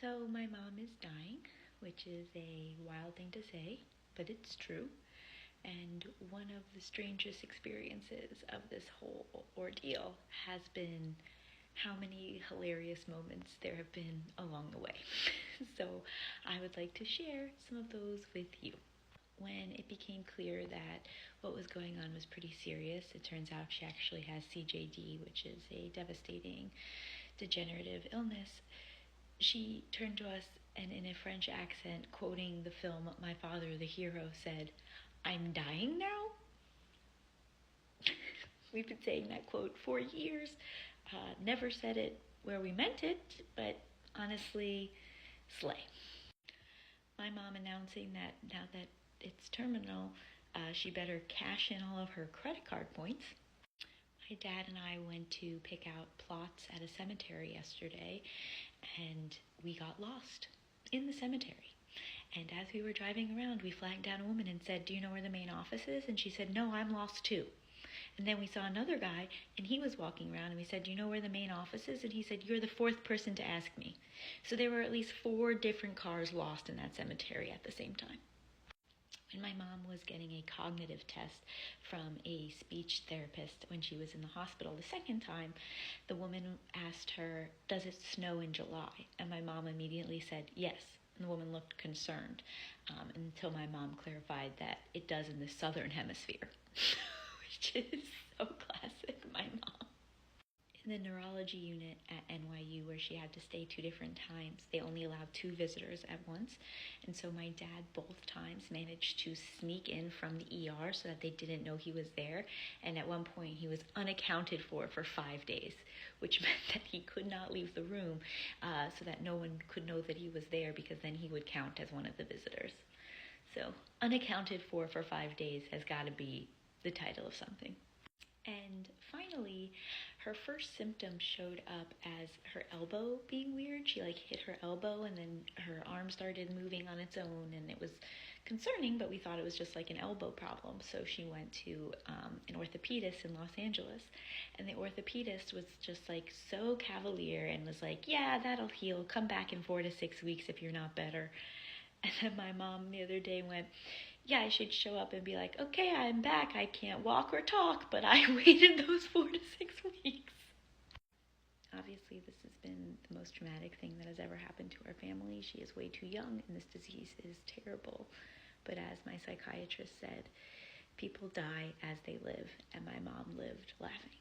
So my mom is dying, which is a wild thing to say, but it's true. And one of the strangest experiences of this whole ordeal has been how many hilarious moments there have been along the way. So I would like to share some of those with you. When it became clear that what was going on was pretty serious, it turns out she actually has CJD, which is a devastating degenerative illness. She turned to us and in a French accent, quoting the film My Father the Hero, said, "I'm dying now?" We've been saying that quote for years. Never said it where we meant it, but honestly, slay. My mom announcing that now that it's terminal, she better cash in all of her credit card points. My dad and I went to pick out plots at a cemetery yesterday, and we got lost in the cemetery. And as we were driving around, we flagged down a woman and said, "Do you know where the main office is?" And she said, "No, I'm lost too." And then we saw another guy, and he was walking around, and we said, "Do you know where the main office is?" And he said, "You're the fourth person to ask me." So there were at least 4 different cars lost in that cemetery at the same time. When my mom was getting a cognitive test from a speech therapist when she was in the hospital the second time, the woman asked her, "Does it snow in July?" And my mom immediately said, "Yes." And the woman looked concerned until my mom clarified that it does in the southern hemisphere, which is so classic my mom. In the neurology unit at NYU, where she had to stay 2 different times, they only allowed 2 visitors at once. And so my dad both times managed to sneak in from the ER so that they didn't know he was there. And at one point, he was unaccounted for 5 days, which meant that he could not leave the room so that no one could know that he was there, because then he would count as one of the visitors. So unaccounted for 5 days has got to be the title of something. And finally, her first symptoms showed up as her elbow being weird. She hit her elbow, and then her arm started moving on its own, and it was concerning, but we thought it was just an elbow problem. So she went to an orthopedist in Los Angeles, and the orthopedist was just so cavalier and was like, "Yeah, that'll heal. Come back in 4 to 6 weeks if you're not better." And then my mom the other day went, "Yeah, I should show up and be like, okay, I'm back. I can't walk or talk, but I waited those 4 to 6 weeks." Obviously, this has been the most traumatic thing that has ever happened to our family. She is way too young, and this disease is terrible. But as my psychiatrist said, people die as they live, and my mom lived laughing.